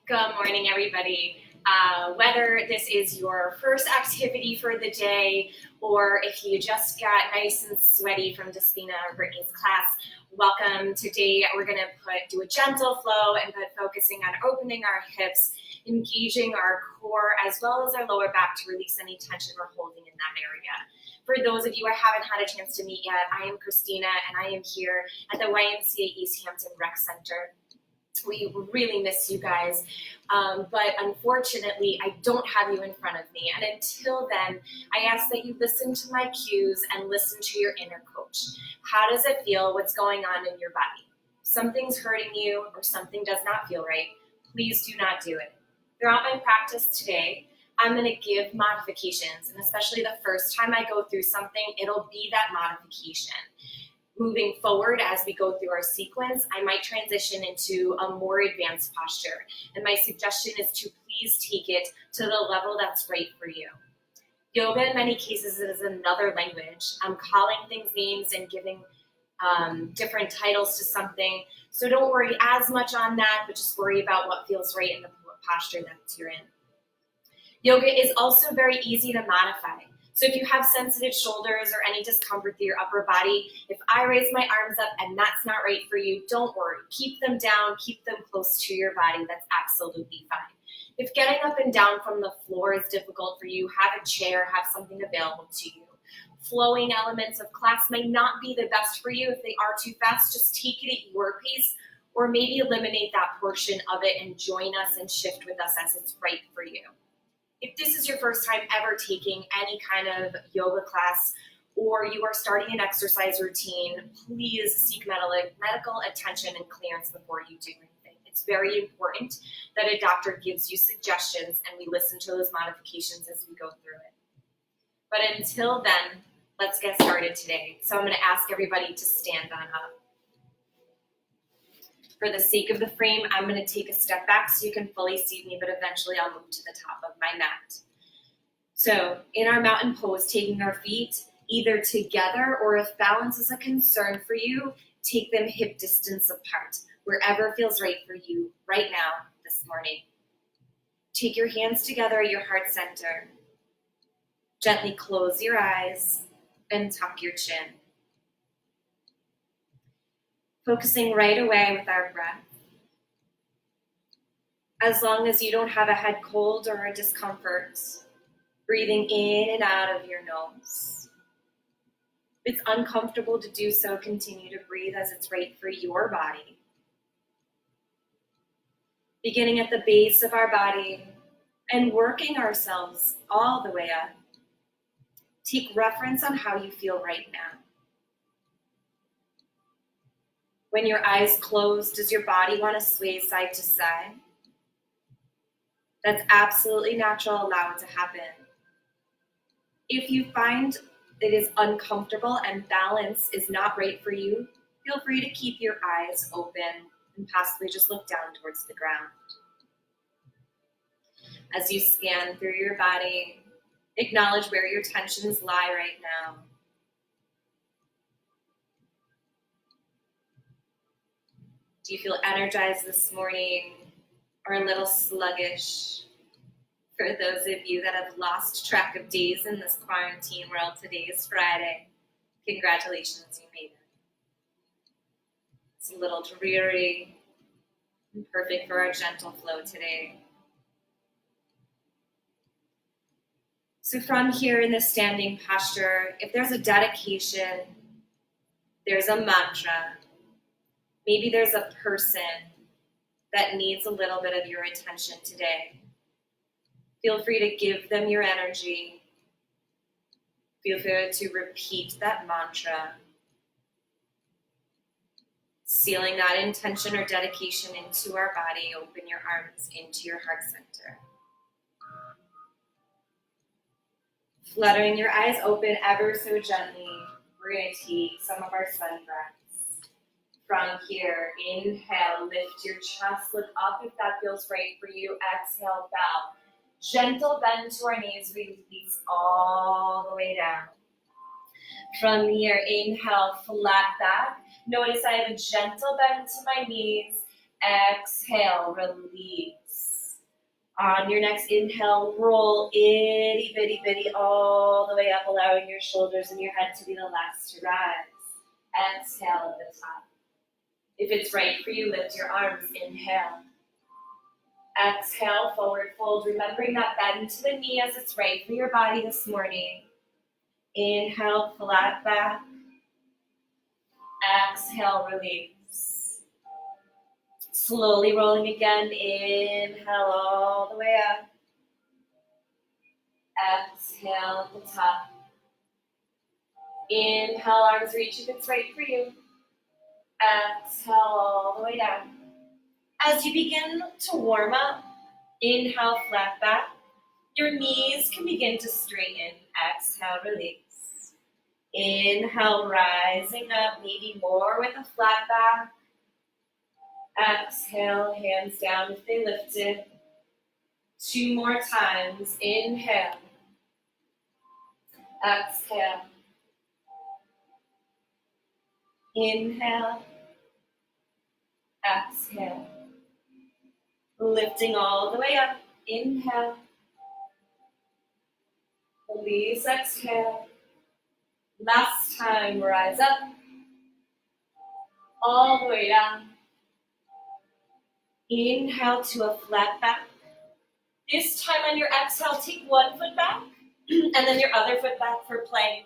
Good morning, everybody. Whether this is your first activity for the day or if you just got nice and sweaty from Despina or Brittany's class, welcome. Today we're going to do a gentle flow and focusing on opening our hips, engaging our core as well as our lower back to release any tension we're holding in that area. For those of you I haven't had a chance to meet yet, I am Christina and I am here at the YMCA East Hampton Rec Center. We really miss you guys, but unfortunately, I don't have you in front of me. And until then, I ask that you listen to my cues and listen to your inner coach. How does it feel? What's going on in your body? Something's hurting you or something does not feel right. Please do not do it. Throughout my practice today, I'm going to give modifications, and especially the first time I go through something, it'll be that modification. Moving forward as we go through our sequence, I might transition into a more advanced posture. And my suggestion is to please take it to the level that's right for you. Yoga in many cases is another language. I'm calling things names and giving different titles to something. So don't worry as much on that, but just worry about what feels right in the posture that you're in. Yoga is also very easy to modify. So if you have sensitive shoulders or any discomfort through your upper body, if I raise my arms up and that's not right for you, don't worry. Keep them down, keep them close to your body. That's absolutely fine. If getting up and down from the floor is difficult for you, have a chair, have something available to you. Flowing elements of class may not be the best for you. If they are too fast, just take it at your pace or maybe eliminate that portion of it and join us and shift with us as it's right for you. If this is your first time ever taking any kind of yoga class or you are starting an exercise routine, please seek medical attention and clearance before you do anything. It's very important that a doctor gives you suggestions and we listen to those modifications as we go through it. But until then, let's get started today. So I'm going to ask everybody to stand on up. For the sake of the frame, I'm going to take a step back so you can fully see me, but eventually I'll move to the top of my mat. So in our mountain pose, taking our feet either together or if balance is a concern for you, take them hip distance apart, wherever feels right for you right now this morning. Take your hands together at your heart center. Gently close your eyes and tuck your chin. Focusing right away with our breath. As long as you don't have a head cold or a discomfort, breathing in and out of your nose. If it's uncomfortable to do so, continue to breathe as it's right for your body. Beginning at the base of our body and working ourselves all the way up. Take reference on how you feel right now. When your eyes close, does your body want to sway side to side? That's absolutely natural. Allow it to happen. If you find it is uncomfortable and balance is not right for you, feel free to keep your eyes open and possibly just look down towards the ground. As you scan through your body, acknowledge where your tensions lie right now. Do you feel energized this morning or a little sluggish? For those of you that have lost track of days in this quarantine world, today is Friday. Congratulations, you made it. It's a little dreary and perfect for our gentle flow today. So from here in this standing posture, if there's a dedication, there's a mantra, maybe there's a person that needs a little bit of your attention today. Feel free to give them your energy. Feel free to repeat that mantra, sealing that intention or dedication into our body. Open your arms into your heart center. Fluttering your eyes open ever so gently, we're going to take some of our sun breaths. From here, inhale, lift your chest, look up if that feels right for you. Exhale, bow. Gentle bend to our knees, release all the way down. From here, inhale, flat back. Notice I have a gentle bend to my knees. Exhale, release. On your next inhale, roll itty bitty bitty all the way up, allowing your shoulders and your head to be the last to rise. Exhale at the top. If it's right for you, lift your arms. Inhale. Exhale, forward fold, remembering that bend to the knee as it's right for your body this morning. Inhale, flat back. Exhale, release. Slowly rolling again. Inhale all the way up. Exhale at the top. Inhale, arms reach if it's right for you. Exhale all the way down. As you begin to warm up, inhale, flat back. Your knees can begin to straighten. Exhale, release. Inhale, rising up, maybe more with a flat back. Exhale, hands down if they lifted. 2 more times. Inhale. Exhale. Inhale. Exhale. Lifting all the way up. Inhale. Release, exhale. Last time, rise up. All the way down. Inhale to a flat back. This time on your exhale, take 1 foot back and then your other foot back for plank.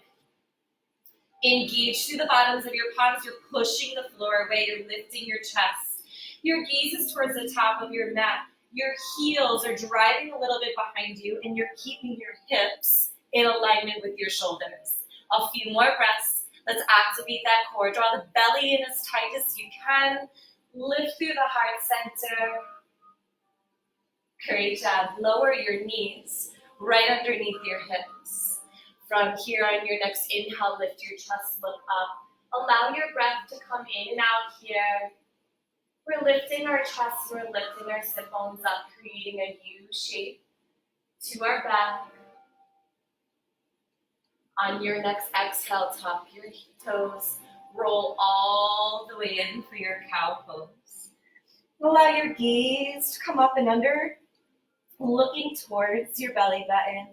Engage through the bottoms of your palms. You're pushing the floor away. You're lifting your chest. Your gaze is towards the top of your mat. Your heels are driving a little bit behind you, and you're keeping your hips in alignment with your shoulders. A few more breaths. Let's activate that core. Draw the belly in as tight as you can. Lift through the heart center. Great job. Lower your knees right underneath your hips. From here on your next inhale, lift your chest, look up. Allow your breath to come in and out here. We're lifting our chest, we're lifting our sit bones up, creating a U shape to our back. On your next exhale, tuck your toes. Roll all the way in for your cow pose. Allow your gaze to come up and under, looking towards your belly button.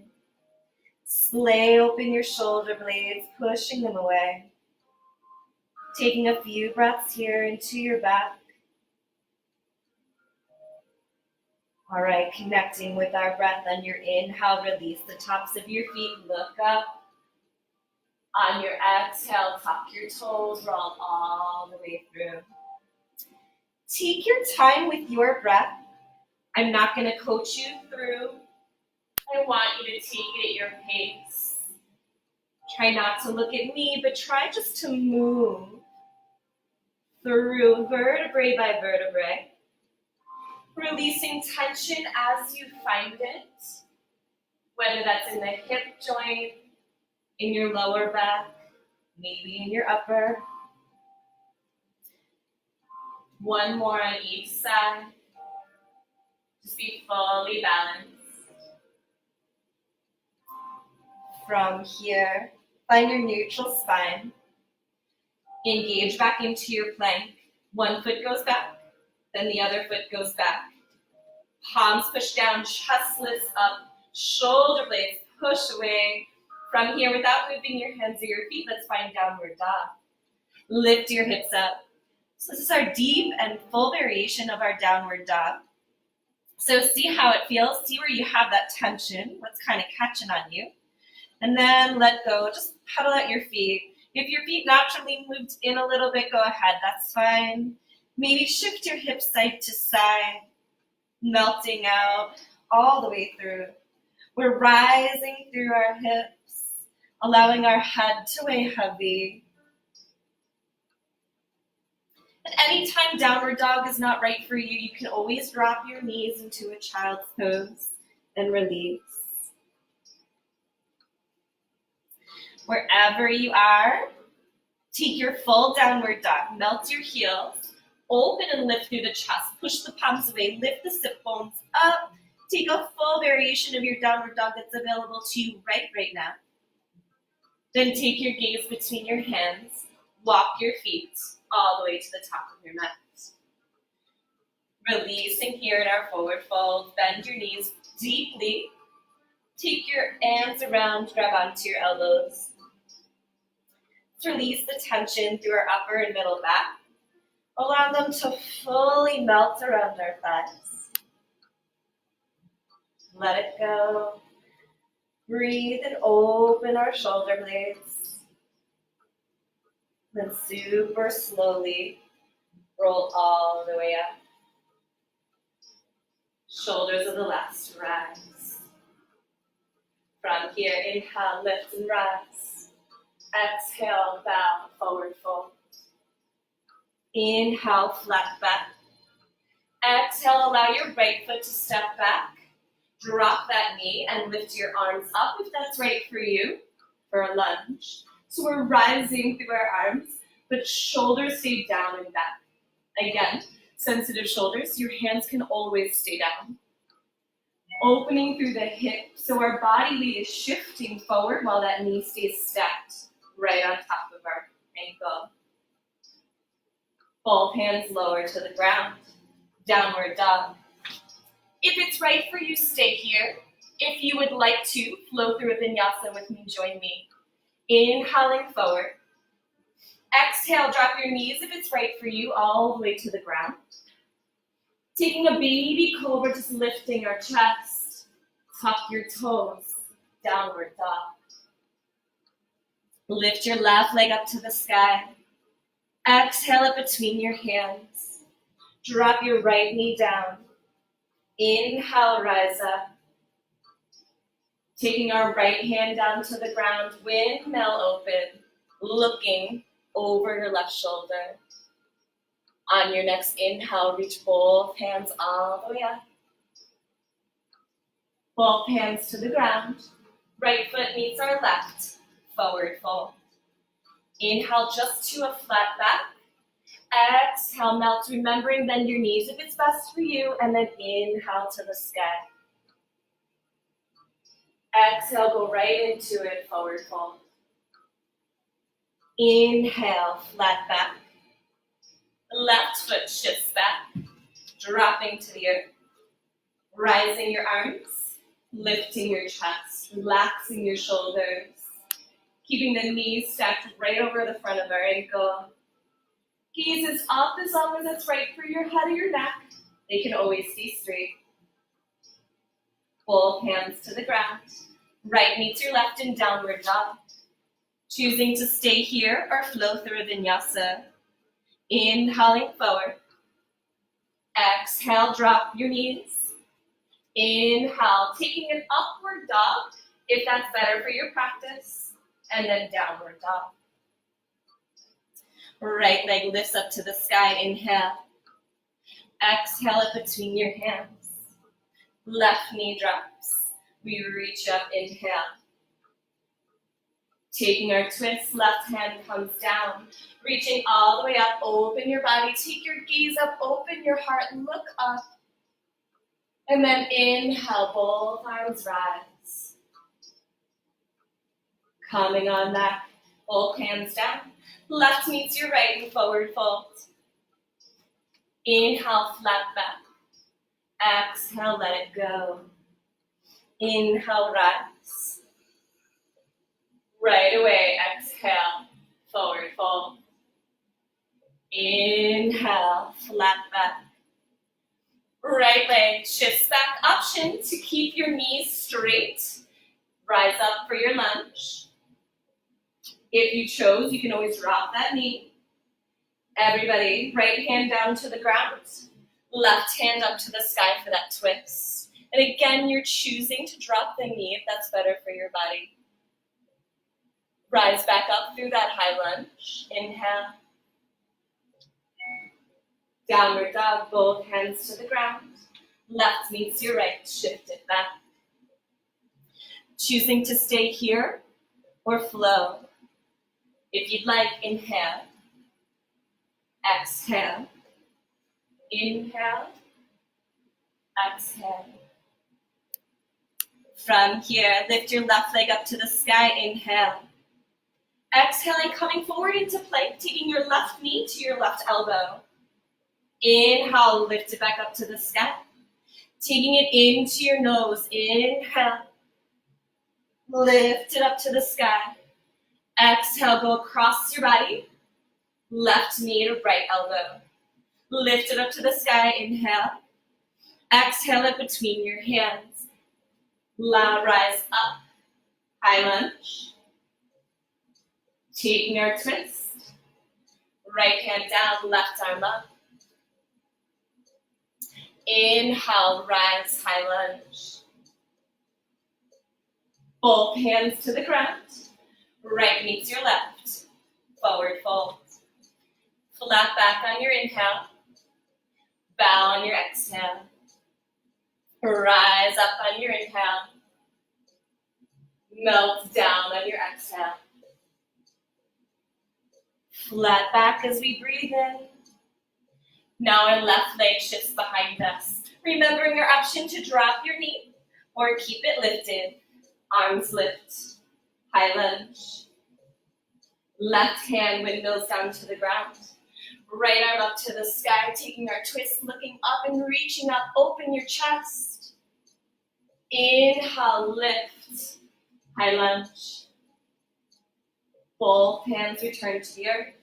Splay open your shoulder blades, pushing them away. Taking a few breaths here into your back. All right, connecting with our breath on your inhale, release the tops of your feet, look up. On your exhale, tuck your toes, roll all the way through. Take your time with your breath. I'm not going to coach you through. I want you to take it at your pace. Try not to look at me, but try just to move through vertebrae by vertebrae. Releasing tension as you find it, whether that's in the hip joint, in your lower back, maybe in your upper. 1 more on each side. Just be fully balanced. From here, find your neutral spine. Engage back into your plank. 1 foot goes back, then the other foot goes back. Palms push down, chest lifts up, shoulder blades push away. From here, without moving your hands or your feet, let's find downward dog. Lift your hips up. So this is our deep and full variation of our downward dog. So see how it feels. See where you have that tension, what's kind of catching on you. And then let go. Just pedal at your feet. If your feet naturally moved in a little bit, go ahead. That's fine. Maybe shift your hips side to side, melting out all the way through. We're rising through our hips, allowing our head to weigh heavy. At any time downward dog is not right for you, you can always drop your knees into a child's pose and release. Wherever you are, take your full downward dog. Melt your heels, open and lift through the chest. Push the palms away, lift the sit bones up. Take a full variation of your downward dog that's available to you right now. Then take your gaze between your hands. Walk your feet all the way to the top of your mat. Releasing here in our forward fold. Bend your knees deeply. Take your hands around, grab onto your elbows. Release the tension through our upper and middle back. Allow them to fully melt around our thighs. Let it go. Breathe and open our shoulder blades. Then super slowly roll all the way up. Shoulders are the last to rise. From here, inhale, lift and rise. Exhale, bow, forward fold. Inhale, flat back. Exhale, allow your right foot to step back. Drop that knee and lift your arms up if that's right for you for a lunge. So we're rising through our arms, but shoulders stay down and back. Again, sensitive shoulders, your hands can always stay down. Opening through the hip, so our body weight is shifting forward while that knee stays stacked right on top of our ankle. Both hands lower to the ground. Downward dog. If it's right for you, stay here. If you would like to, flow through a vinyasa with me, join me. Inhaling forward. Exhale, drop your knees if it's right for you, all the way to the ground. Taking a baby cobra, just lifting our chest. Tuck your toes. Downward dog. Lift your left leg up to the sky. Exhale it between your hands. Drop your right knee down. Inhale, rise up. Taking our right hand down to the ground, windmill open, looking over your left shoulder. On your next inhale, reach both hands all the way up. Both hands to the ground. Right foot meets our left, forward fold. Inhale just to a flat back. Exhale, melt, remembering bend your knees if it's best for you, and then inhale to the sky. Exhale, go right into it, forward fold. Inhale, flat back. Left foot shifts back, dropping to the earth. Rising your arms, lifting your chest, relaxing your shoulders. Keeping the knees stacked right over the front of our ankle. Gaze is up as long as it's right for your head or your neck. They can always stay straight. Both hands to the ground. Right meets your left in downward dog. Choosing to stay here or flow through a vinyasa. Inhaling forward. Exhale, drop your knees. Inhale, taking an upward dog if that's better for your practice. And then downward dog. Right leg lifts up to the sky, inhale. Exhale it between your hands. Left knee drops. We reach up, inhale. Taking our twist, left hand comes down. Reaching all the way up, open your body. Take your gaze up, open your heart, look up. And then inhale, both arms rise. Coming on back, both hands down. Left meets your right in forward fold. Inhale, flat back. Exhale, let it go. Inhale, rise. Right away, exhale, forward fold. Inhale, flat back. Right leg shifts back. Option to keep your knees straight. Rise up for your lunge. If you chose, you can always drop that knee. Everybody, right hand down to the ground. Left hand up to the sky for that twist. And again, you're choosing to drop the knee if that's better for your body. Rise back up through that high lunge. Inhale. Downward dog, both hands to the ground. Left meets your right, shift it back. Choosing to stay here or flow. If you'd like, inhale. Exhale. Inhale. Exhale. From here, lift your left leg up to the sky, inhale. Exhaling, coming forward into plank, taking your left knee to your left elbow. Inhale, lift it back up to the sky. Taking it into your nose. Inhale. Lift it up to the sky. Exhale, go across your body. Left knee to right elbow. Lift it up to the sky. Inhale. Exhale it between your hands. Rise up. High lunge. Taking our twist. Right hand down, left arm up. Inhale, rise, high lunge. Both hands to the ground. Right meets your left. Forward fold. Flat back on your inhale. Bow on your exhale. Rise up on your inhale. Melt down on your exhale. Flat back as we breathe in. Now our left leg shifts behind us. Remembering your option to drop your knee or keep it lifted. Arms lift. High lunge. Left hand windows down to the ground. Right arm up to the sky, taking our twist, looking up and reaching up. Open your chest. Inhale, lift. High lunge. Both hands return to the earth.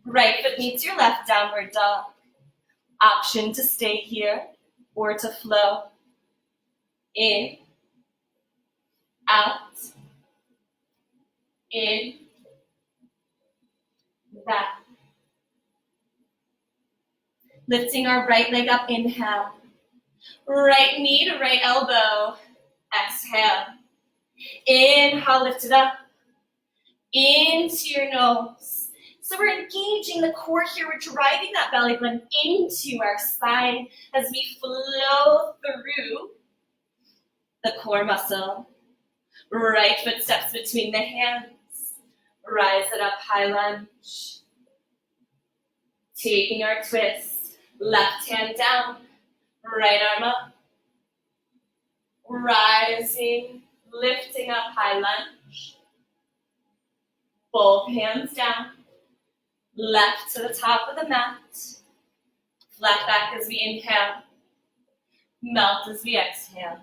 Right foot meets your left, downward dog. Option to stay here or to flow. In. Out. In. Back. Lifting our right leg up, inhale. Right knee to right elbow. Exhale. Inhale, lift it up. Into your nose. So we're engaging the core here. We're driving that belly button into our spine as we flow through the core muscle. Right foot steps between the hands. Rise it up, high lunge. Taking our twist. Left hand down. Right arm up. Rising, lifting up, high lunge. Both hands down. Left to the top of the mat. Flat back as we inhale. Melt as we exhale.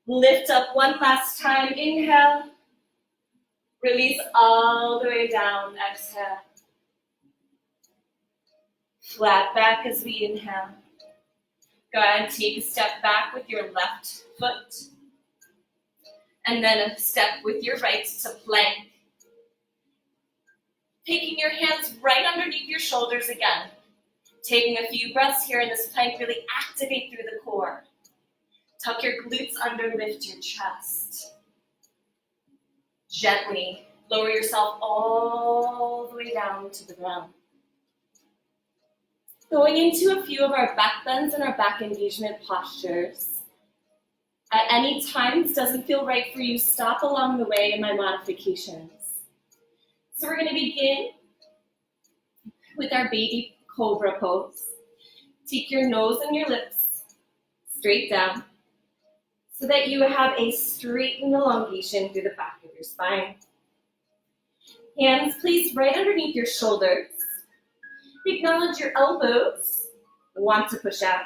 Lift up one last time. Inhale. Release all the way down. Exhale. Flat back as we inhale. Go ahead and take a step back with your left foot. And then a step with your right to plank. Taking your hands right underneath your shoulders again. Taking a few breaths here in this plank, really activate through the core. Tuck your glutes under, lift your chest. Gently lower yourself all the way down to the ground. Going into a few of our back bends and our back engagement postures. At any time this doesn't feel right for you, stop along the way in my modifications. So we're going to begin with our baby cobra pose. Take your nose and your lips straight down so that you have a straightened elongation through the back of your spine. Hands placed right underneath your shoulders. Acknowledge your elbows. Want to push out.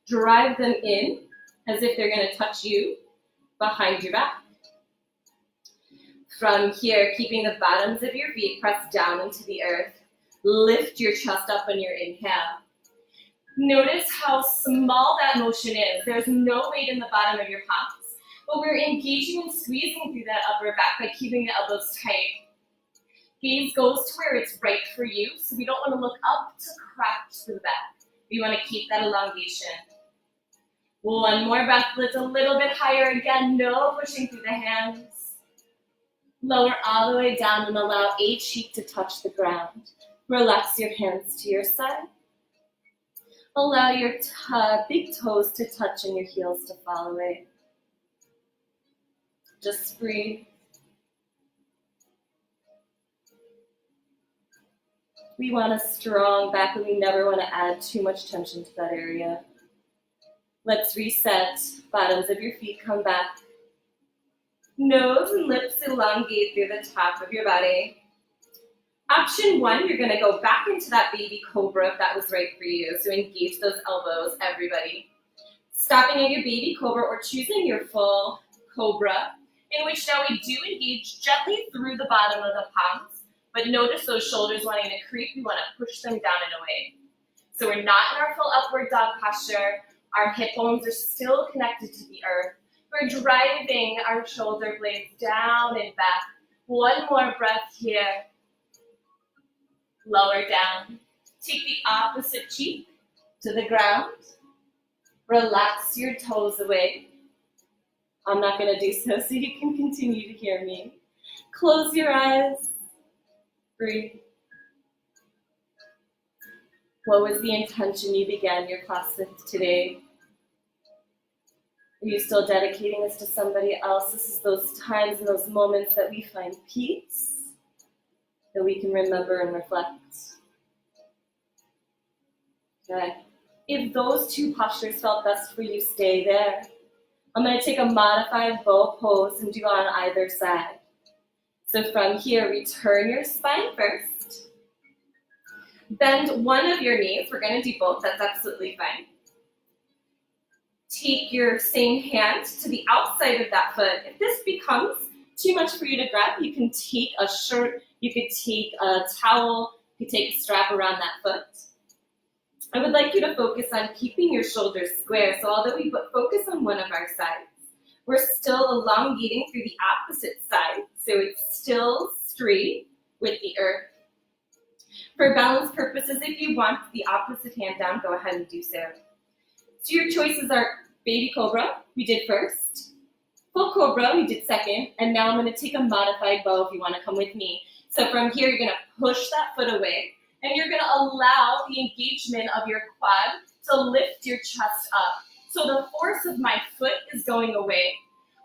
Drive them in as if they're going to touch you behind your back. From here, keeping the bottoms of your feet pressed down into the earth, lift your chest up on your inhale. Notice how small that motion is. There's no weight in the bottom of your palms, but we're engaging and squeezing through that upper back by keeping the elbows tight. Gaze goes to where it's right for you, so we don't want to look up to crouch to the back. We want to keep that elongation. One more breath, lift a little bit higher again, no pushing through the hands. Lower all the way down and allow a cheek to touch the ground. Relax your hands to your side. Allow your big toes to touch and your heels to fall away. Just breathe. We want a strong back and we never want to add too much tension to that area. Let's reset. Bottoms of your feet come back. Nose and lips elongate through the top of your body. Option 1, you're gonna go back into that baby cobra if that was right for you. So engage those elbows, everybody. Stopping at your baby cobra or choosing your full cobra, in which now we do engage gently through the bottom of the palms, but notice those shoulders wanting to creep. We wanna push them down and away. So we're not in our full upward dog posture. Our hip bones are still connected to the earth. We're driving our shoulder blades down and back. One more breath here. Lower down. Take the opposite cheek to the ground. Relax your toes away. I'm not going to do so you can continue to hear me. Close your eyes. Breathe. What was the intention you began your class with today? Are you still dedicating this to somebody else? This is those times and those moments that we find peace, that we can remember and reflect. Okay. If those two postures felt best for you, stay there. I'm going to take a modified bow pose and do on either side. So from here, return your spine first. Bend one of your knees. We're going to do both. That's absolutely fine. Take your same hand to the outside of that foot. If this becomes too much for you to grab, you can take a shirt, you could take a towel, you could take a strap around that foot. I would like you to focus on keeping your shoulders square. So although we focus on one of our sides, we're still elongating through the opposite side. So it's still straight with the earth. For balance purposes, if you want the opposite hand down, go ahead and do so. So your choices are baby cobra, we did first. Full cobra, we did second. And now I'm going to take a modified bow if you want to come with me. So from here, you're going to push that foot away. And you're going to allow the engagement of your quad to lift your chest up. So the force of my foot is going away.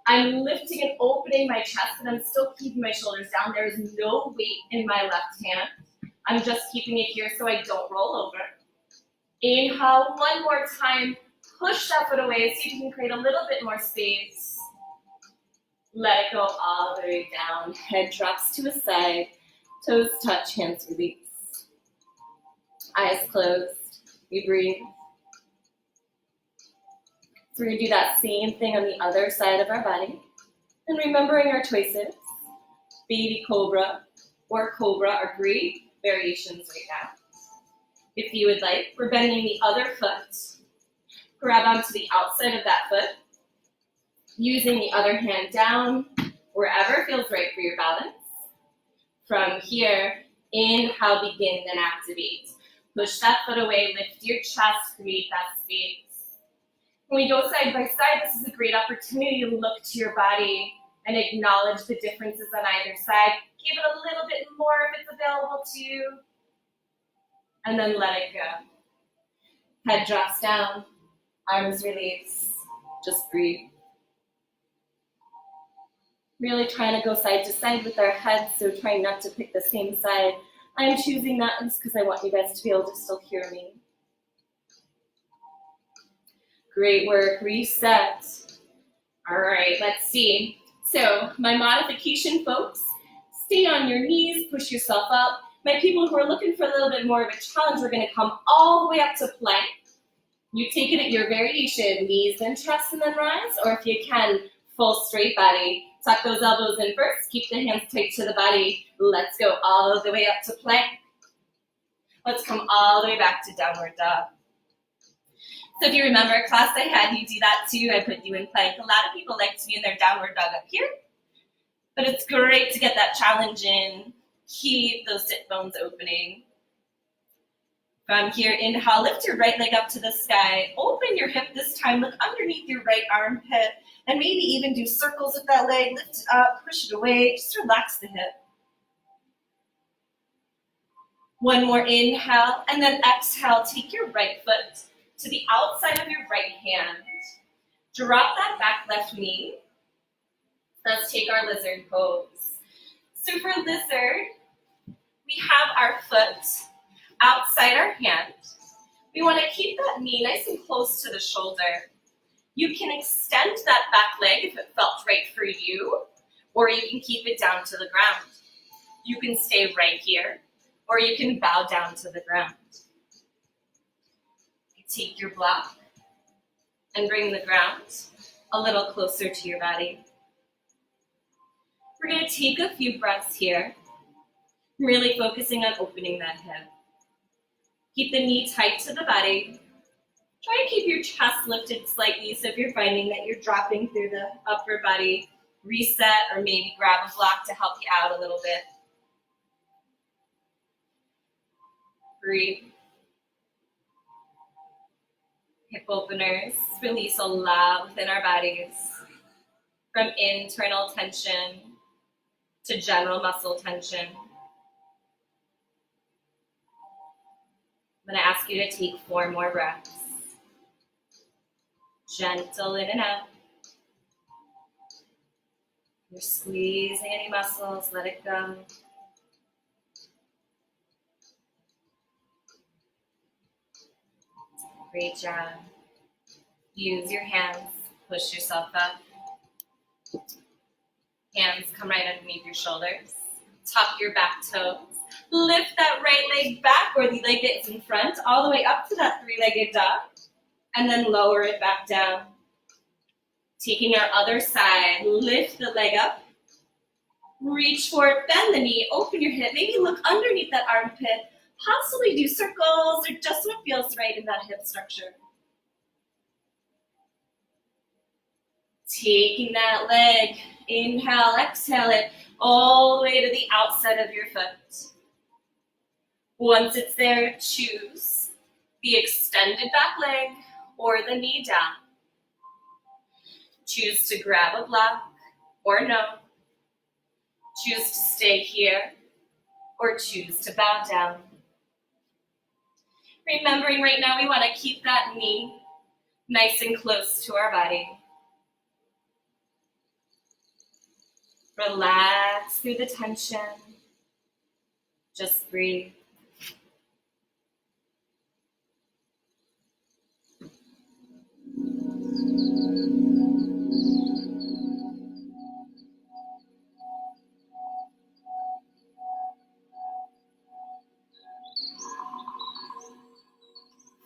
I'm lifting and opening my chest, and I'm still keeping my shoulders down. There is no weight in my left hand. I'm just keeping it here so I don't roll over. Inhale, one more time. Push that foot away. See if you can create a little bit more space. Let it go all the way down. Head drops to a side. Toes touch, hands release. Eyes closed. We breathe. So we're going to do that same thing on the other side of our body. And remembering our choices. Baby cobra or cobra are great variations right now. If you would like, we're bending the other foot. Grab onto the outside of that foot. Using the other hand down, wherever feels right for your balance. From here, inhale, begin, then activate. Push that foot away, lift your chest, create that space. When we go side by side, this is a great opportunity to look to your body and acknowledge the differences on either side. Give it a little bit more if it's available to you. And then let it go. Head drops down, arms release, just breathe. Really trying to go side to side with our heads, so trying not to pick the same side. I'm choosing that because I want you guys to be able to still hear me. Great work, reset. All right, let's see. So my modification, folks, stay on your knees, push yourself up. My people who are looking for a little bit more of a challenge, we're gonna come all the way up to plank. You take it at your variation, knees, then chest, and then rise, or if you can, full straight body. Tuck those elbows in first, keep the hands tight to the body. Let's go all the way up to plank. Let's come all the way back to downward dog. So if you remember a class I had, you do that too. I put you in plank. A lot of people like to be in their downward dog up here, but it's great to get that challenge in. Keep those sit bones opening. From here, inhale, lift your right leg up to the sky. Open your hip this time, look underneath your right armpit, and maybe even do circles with that leg. Lift it up, push it away, just relax the hip. One more inhale, and then exhale, take your right foot to the outside of your right hand. Drop that back left knee. Let's take our lizard pose. So for lizard, we have our foot outside our hand. We want to keep that knee nice and close to the shoulder. You can extend that back leg if it felt right for you, or you can keep it down to the ground. You can stay right here. or you can bow down to the ground. You take your block and bring the ground a little closer to your body. We're going to take a few breaths here, really focusing on opening that hip. Keep the knee tight to the body. Try to keep your chest lifted slightly, so if you're finding that you're dropping through the upper body, reset or maybe grab a block to help you out a little bit. Breathe. Hip openers, release a lot within our bodies, from internal tension to general muscle tension. I'm going to ask you to take 4 more breaths. Gentle in and out. You're squeezing any muscles, let it go. Great job. Use your hands, push yourself up. Hands come right underneath your shoulders. Tuck your back toes. Lift that right leg back, or the leg that's in front, all the way up to that 3-legged dog. And then lower it back down. Taking our other side, lift the leg up. Reach for it, bend the knee, open your hip. Maybe look underneath that armpit. Possibly do circles or just what feels right in that hip structure. Taking that leg, inhale, exhale it all the way to the outside of your foot. Once it's there, choose the extended back leg or the knee down. Choose to grab a block or no. Choose to stay here or choose to bow down. Remembering right now we want to keep that knee nice and close to our body. Relax through the tension. Just breathe.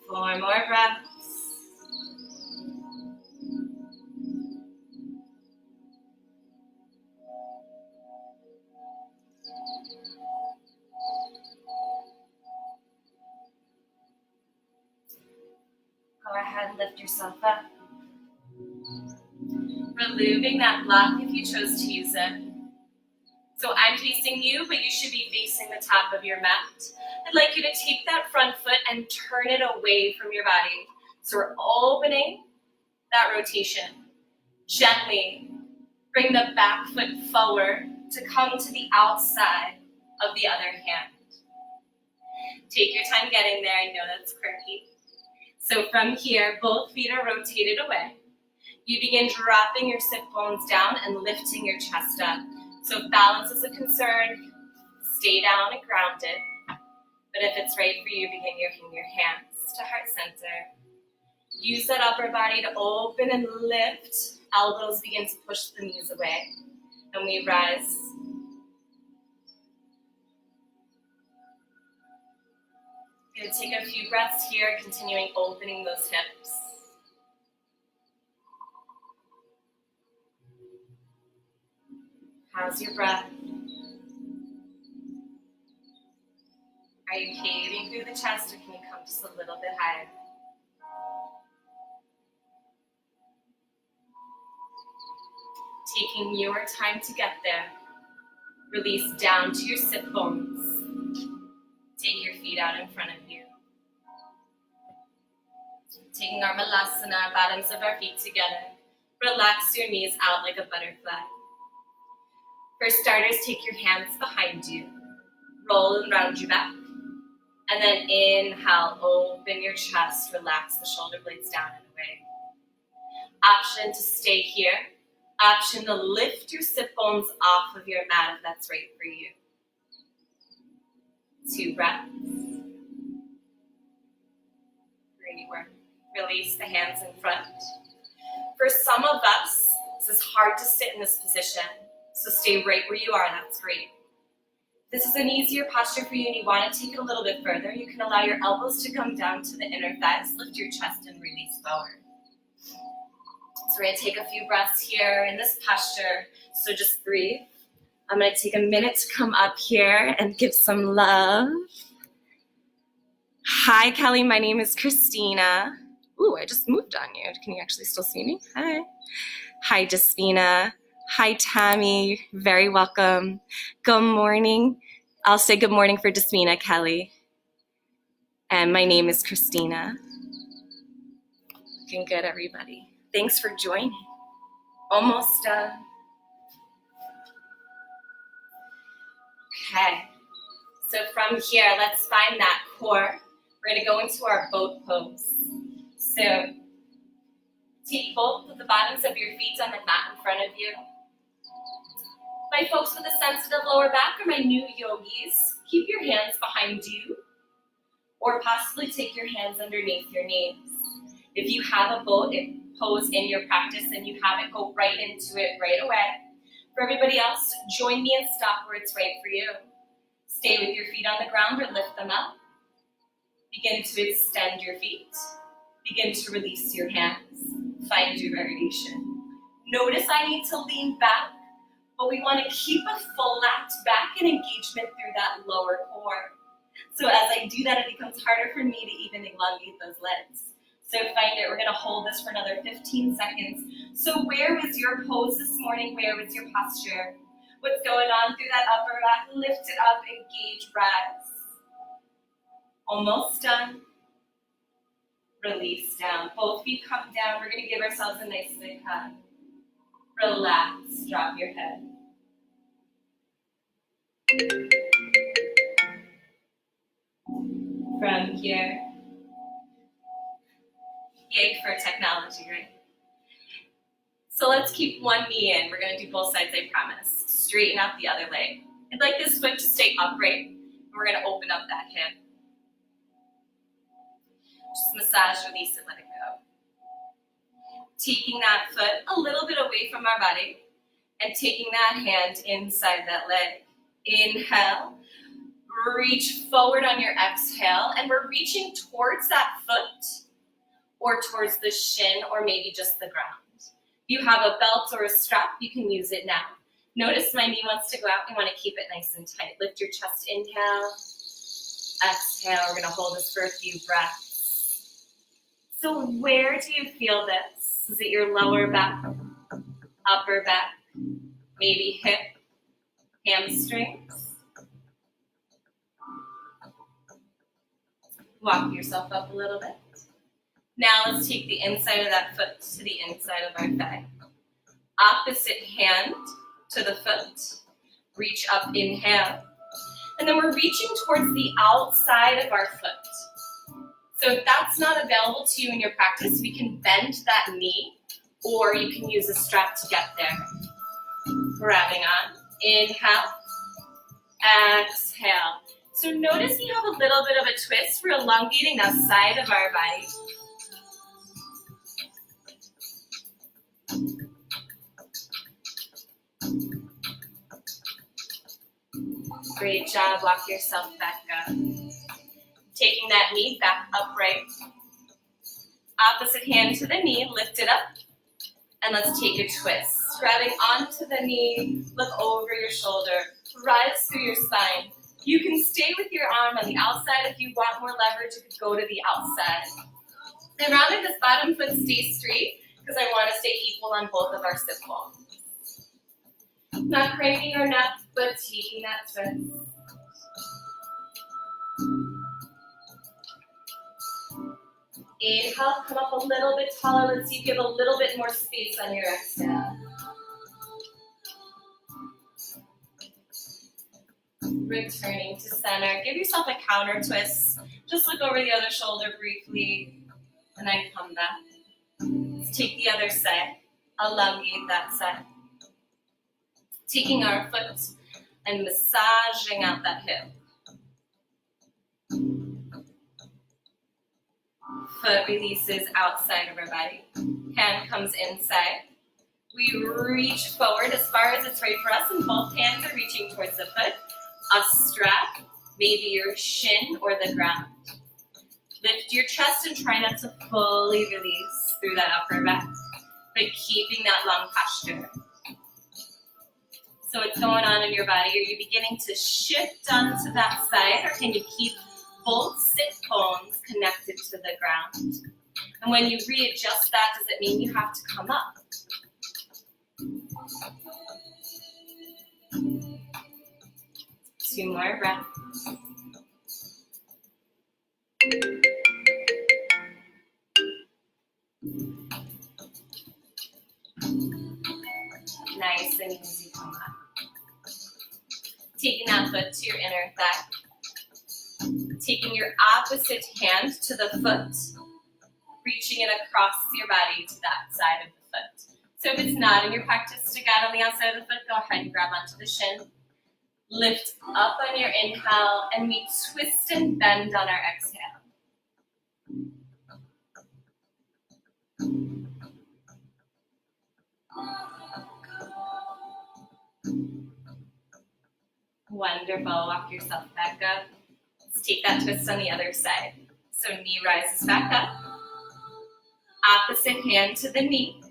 Four more breaths. Go ahead and lift yourself up. Removing that block if you chose to use it. So I'm facing you, but you should be facing the top of your mat. I'd like you to take that front foot and turn it away from your body. So we're opening that rotation. Gently bring the back foot forward to come to the outside of the other hand. Take your time getting there. I know that's quirky. So from here, both feet are rotated away. You begin dropping your sit bones down and lifting your chest up. So if balance is a concern, stay down and grounded. But if it's right for you, begin yoking your hands to heart center. Use that upper body to open and lift. Elbows begin to push the knees away. And we rise. Going to take a few breaths here, continuing opening those hips. How's your breath? Are you caving through the chest, or can you come just a little bit higher? Taking your time to get there. Release down to your sit bones. Take your feet out in front of you. Taking our malasana, bottoms of our feet together. Relax your knees out like a butterfly. For starters, take your hands behind you. Roll and round your back. And then inhale, open your chest, relax the shoulder blades down and away. Option to stay here. Option to lift your sit bones off of your mat if that's right for you. 2 breaths. Great work. Release the hands in front. For some of us, this is hard to sit in this position, so stay right where you are, that's great. This is an easier posture for you and you want to take it a little bit further. You can allow your elbows to come down to the inner thighs, lift your chest and release forward. So we're going to take a few breaths here in this posture. So just breathe. I'm going to take a minute to come up here and give some love. Hi, Kelly. My name is Christina. Ooh, I just moved on you. Can you actually still see me? Hi. Hi, Despina. Hi, Tammy. Very welcome. Good morning. I'll say good morning for Despina, Kelly. And my name is Christina. Looking good, everybody. Thanks for joining. Almost done. Okay. So from here, let's find that core. We're going to go into our boat pose. So take both of the bottoms of your feet on the mat in front of you. My folks with a sensitive lower back or my new yogis, keep your hands behind you or possibly take your hands underneath your knees. If you have a boat pose in your practice and you have it, go right into it right away. For everybody else, join me and stop where it's right for you. Stay with your feet on the ground or lift them up. Begin to extend your feet. Begin to release your hands. Find your variation. Notice I need to lean back, but we want to keep a flat back and engagement through that lower core. So as I do that, it becomes harder for me to even elongate those legs. So find it. We're going to hold this for another 15 seconds. So where was your pose this morning? Where was your posture? What's going on through that upper back? Lift it up, engage, rise. Almost done. Release down. Both feet come down. We're going to give ourselves a nice big hug. Relax. Drop your head. From here. Yay for technology, right? So let's keep one knee in. We're going to do both sides, I promise. Straighten out the other leg. I'd like this foot to stay upright. We're going to open up that hip. Just massage, release it, let it go. Taking that foot a little bit away from our body and taking that hand inside that leg. Inhale, reach forward on your exhale, and we're reaching towards that foot or towards the shin or maybe just the ground. If you have a belt or a strap, you can use it now. Notice my knee wants to go out. We want to keep it nice and tight. Lift your chest, inhale, exhale. We're going to hold this for a few breaths. So where do you feel this? Is it your lower back, upper back, maybe hip, hamstrings? Walk yourself up a little bit. Now let's take the inside of that foot to the inside of our thigh. Opposite hand to the foot. Reach up, inhale. And then we're reaching towards the outside of our foot. So if that's not available to you in your practice, we can bend that knee, or you can use a strap to get there. Grabbing on. Inhale. Exhale. So notice we have a little bit of a twist. We're elongating that side of our body. Great job. Walk yourself back up. Taking that knee back upright. Opposite hand to the knee, lift it up. And let's take a twist. Grabbing onto the knee, look over your shoulder, rise through your spine. You can stay with your arm on the outside. If you want more leverage, you could go to the outside. And rather this bottom foot stays straight because I want to stay equal on both of our sit bones. Not craning our neck, but taking that twist. Inhale, come up a little bit taller. Let's see you give a little bit more space on your exhale. Returning to center. Give yourself a counter twist. Just look over the other shoulder briefly, and then come back. Let's take the other side. Elongate that side. Taking our foot and massaging out that hip. Foot releases outside of our body. Hand comes inside. We reach forward as far as it's right for us, and both hands are reaching towards the foot. a strap, maybe your shin or the ground. Lift your chest and try not to fully release through that upper back, but keeping that long posture. So what's going on in your body? Are you beginning to shift onto that side, or can you keep both sit bones connected to the ground? And when you readjust that, does it mean you have to come up? 2 more breaths. Nice and easy, come up. Taking that foot to your inner thigh. Taking your opposite hand to the foot, reaching it across your body to that side of the foot. So if it's not in your practice to get on the outside of the foot, go ahead and grab onto the shin. Lift up on your inhale, and we twist and bend on our exhale. Wonderful. Walk yourself back up. Let's take that twist on the other side. So knee rises back up. Opposite hand to the knee.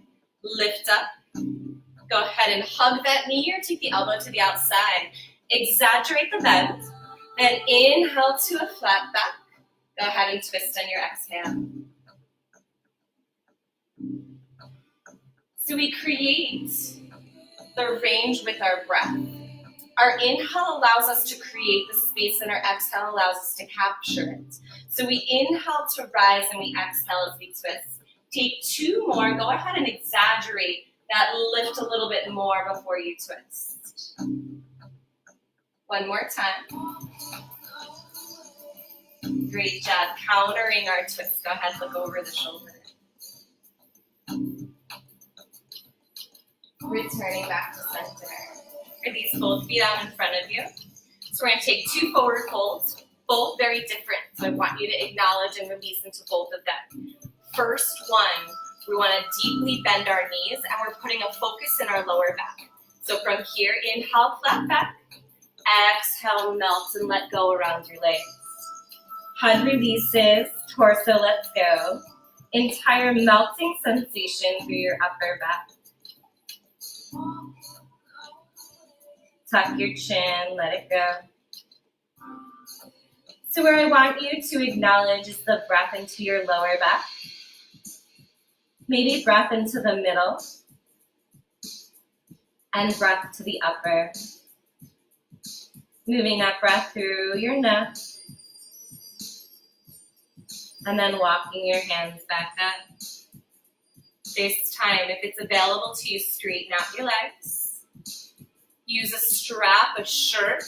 Lift up. Go ahead and hug that knee or take the elbow to the outside. Exaggerate the bend. Then inhale to a flat back. Go ahead and twist on your exhale. So we create the range with our breath. Our inhale allows us to create the space, and our exhale allows us to capture it. So we inhale to rise, and we exhale as we twist. Take 2 more. Go ahead and exaggerate that lift a little bit more before you twist. 1 more time. Great job. Countering our twist. Go ahead, look over the shoulder. Returning back to center. Release both feet out in front of you. So we're going to take 2 forward folds, both very different. So I want you to acknowledge and release into both of them. First one, we want to deeply bend our knees, and we're putting a focus in our lower back. So from here, inhale, flat back. Exhale, melt and let go around your legs. Head releases, torso lets go. Entire melting sensation through your upper back. Tuck your chin, let it go. So where I want you to acknowledge is the breath into your lower back. Maybe breath into the middle. And breath to the upper. Moving that breath through your neck. And then walking your hands back up. This time, if it's available to you, straighten out your legs. Use a strap, a shirt,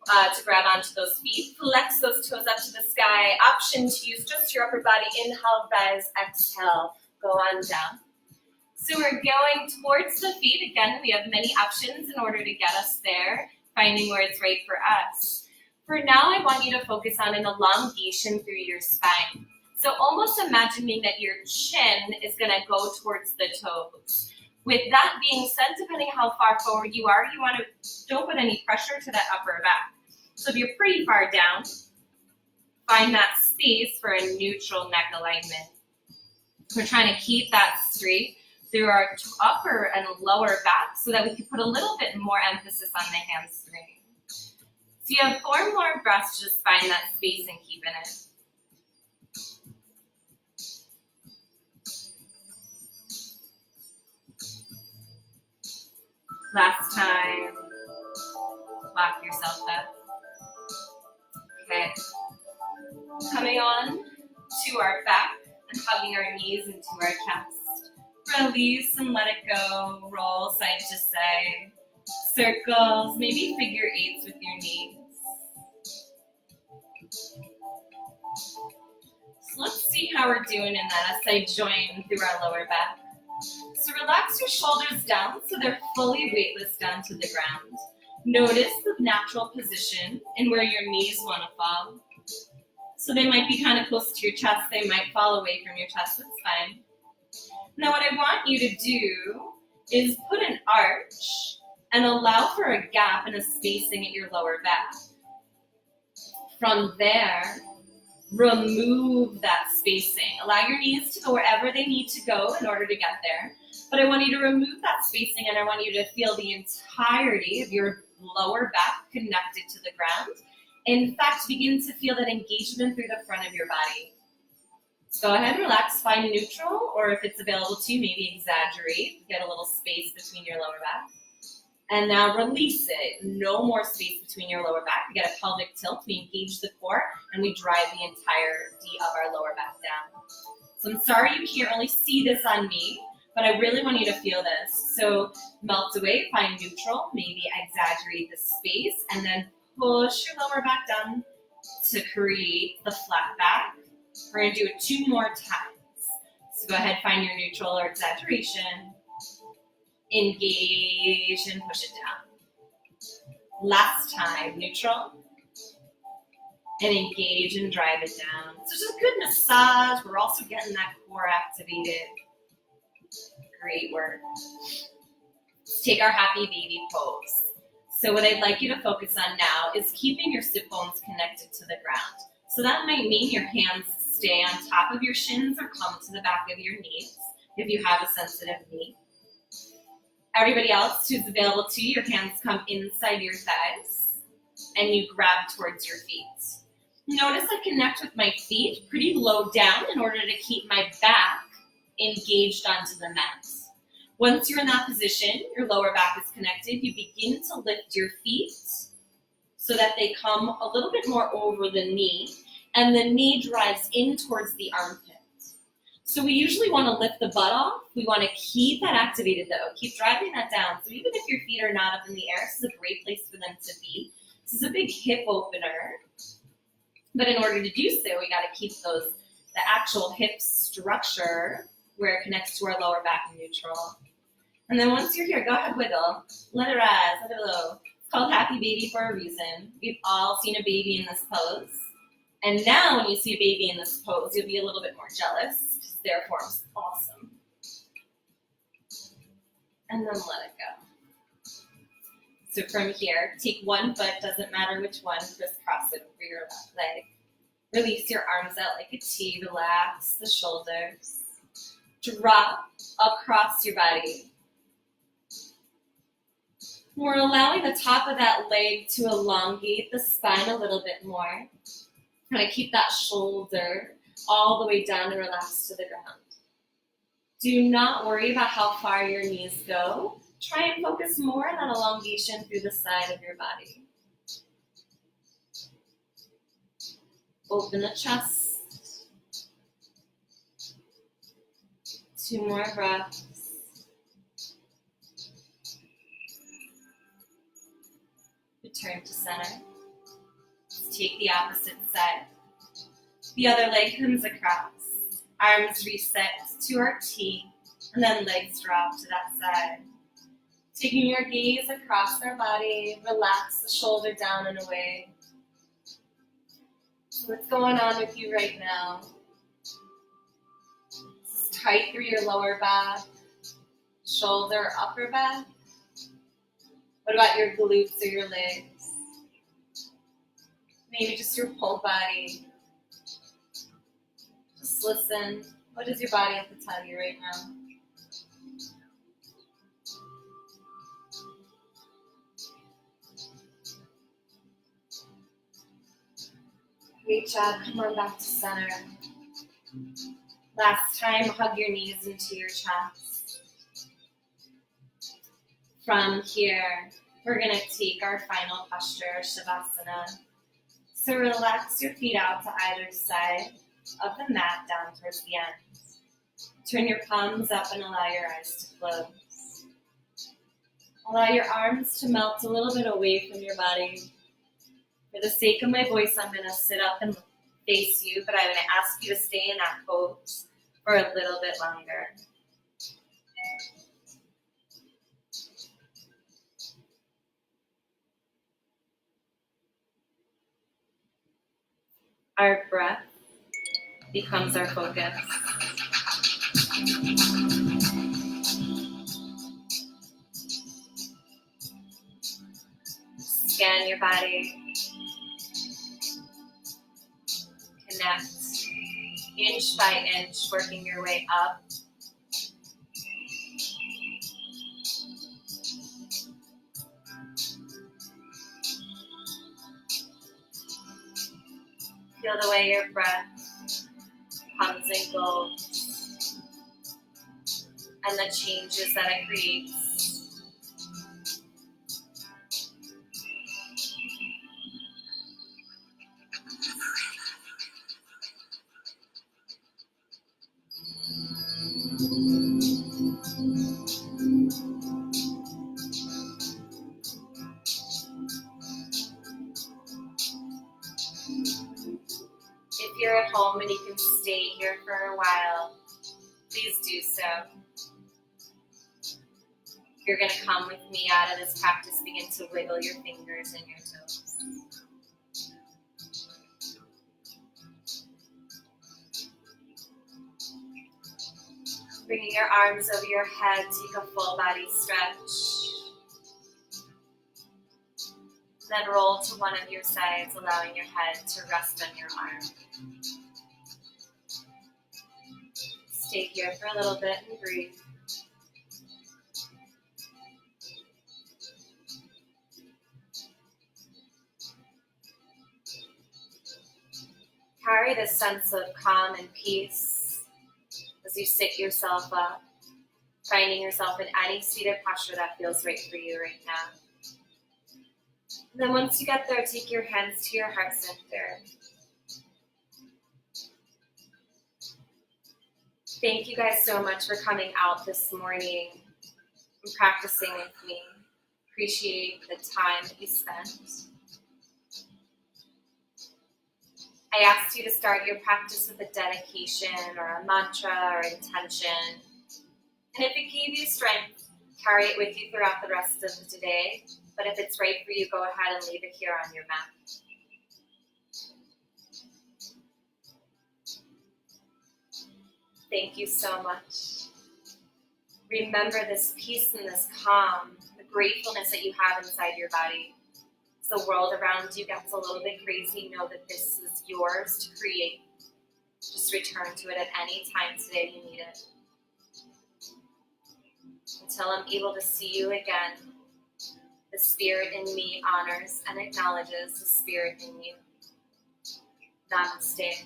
to grab onto those feet. Flex those toes up to the sky. Option to use just your upper body. Inhale, rise, exhale. Go on down. So we're going towards the feet. Again, we have many options in order to get us there, finding where it's right for us. For now, I want you to focus on an elongation through your spine. So almost imagining that your chin is going to go towards the toes. With that being said, depending how far forward you are, you want to don't put any pressure to that upper back. So if you're pretty far down, find that space for a neutral neck alignment. We're trying to keep that straight through our upper and lower back so that we can put a little bit more emphasis on the hamstring. So you have 4 more breaths, just find that space and keep in it. Last time, lock yourself up. Okay. Coming on to our back and hugging our knees into our chest. Release and let it go. Roll side to side. Circles, maybe figure 8s with your knees. So let's see how we're doing in that as I join through our lower back. So relax your shoulders down so they're fully weightless down to the ground. Notice the natural position and where your knees want to fall. So they might be kind of close to your chest. They might fall away from your chest. That's fine. Now what I want you to do is put an arch and allow for a gap and a spacing at your lower back. From there, remove that spacing. Allow your knees to go wherever they need to go in order to get there. But I want you to remove that spacing, and I want you to feel the entirety of your lower back connected to the ground. In fact, begin to feel that engagement through the front of your body. So go ahead, relax, find neutral, or if it's available to you, maybe exaggerate. Get a little space between your lower back. And now release it. No more space between your lower back. We get a pelvic tilt. We engage the core, and we drive the entirety of our lower back down. So I'm sorry you can't really see this on me, but I really want you to feel this. So melt away, find neutral, maybe exaggerate the space, and then push your lower back down to create the flat back. We're going to do it 2 more times. So go ahead, find your neutral or exaggeration. Engage and push it down. Last time, neutral. And engage and drive it down. So just a good massage. We're also getting that core activated. Great work. Let's take our happy baby pose. So what I'd like you to focus on now is keeping your sit bones connected to the ground. So that might mean your hands stay on top of your shins or come to the back of your knees if you have a sensitive knee. Everybody else who's available to you, your hands come inside your thighs and you grab towards your feet. Notice I connect with my feet pretty low down in order to keep my back engaged onto the mat. Once you're in that position, your lower back is connected, you begin to lift your feet so that they come a little bit more over the knee, and the knee drives in towards the armpit. So we usually want to lift the butt off. We want to keep that activated though. Keep driving that down. So even if your feet are not up in the air, this is a great place for them to be. This is a big hip opener. But in order to do so, we got to keep the actual hip structure where it connects to our lower back and neutral. And then once you're here, go ahead, wiggle. Let it rise, let it low. It's called happy baby for a reason. We've all seen a baby in this pose. And now when you see a baby in this pose, you'll be a little bit more jealous because their form's awesome. And then let it go. So from here, take one foot, doesn't matter which one, crisscross it over your left leg. Release your arms out like a T, relax the shoulders. Drop across your body. We're allowing the top of that leg to elongate the spine a little bit more. And I keep that shoulder all the way down and relax to the ground. Do not worry about how far your knees go. Try and focus more on that elongation through the side of your body. Open the chest. 2 more breaths. Return to center. Let's take the opposite side. The other leg comes across. Arms reset to our T, and then legs drop to that side. Taking your gaze across our body, relax the shoulder down and away. So what's going on with you right now? Is this tight through your lower back, shoulder, upper back? What about your glutes or your legs? Maybe just your whole body. Just listen. What does your body have to tell you right now? Great job. Come on back to center. Last time, hug your knees into your chest. From here, we're going to take our final posture, Shavasana. So relax your feet out to either side of the mat down towards the end. Turn your palms up and allow your eyes to close. Allow your arms to melt a little bit away from your body. For the sake of my voice, I'm going to sit up and face you, but I'm going to ask you to stay in that pose for a little bit longer. Our breath becomes our focus. Scan your body. Connect inch by inch, working your way up. Feel the way your breath comes and goes, and the changes that it creates. If you're at home and you can stay here for a while, please do so. You're going to come with me out of this practice, begin to wiggle your fingers and your toes. Bringing your arms over your head, take a full body stretch. Then roll to one of your sides, allowing your head to rest on your arm. Stay here for a little bit and breathe. Carry this sense of calm and peace as you sit yourself up, finding yourself in any seated posture that feels right for you right now. And then once you get there, take your hands to your heart center. Thank you guys so much for coming out this morning and practicing with me. Appreciate the time that you spent. I asked you to start your practice with a dedication or a mantra or intention. And if it gave you strength, carry it with you throughout the rest of the day. But if it's right for you, go ahead and leave it here on your mat. Thank you so much. Remember this peace and this calm, the gratefulness that you have inside your body. As the world around you gets a little bit crazy, know that this is yours to create. Just return to it at any time today you need it. Until I'm able to see you again, the spirit in me honors and acknowledges the spirit in you. Namaste.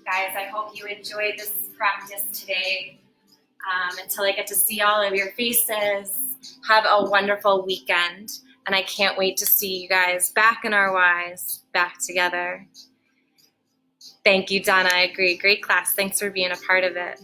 Guys, I hope you enjoyed this practice today. Until I get to see all of your faces, have a wonderful weekend. And I can't wait to see you guys back in our Ys, back together. Thank you, Donna. I agree. Great class. Thanks for being a part of it.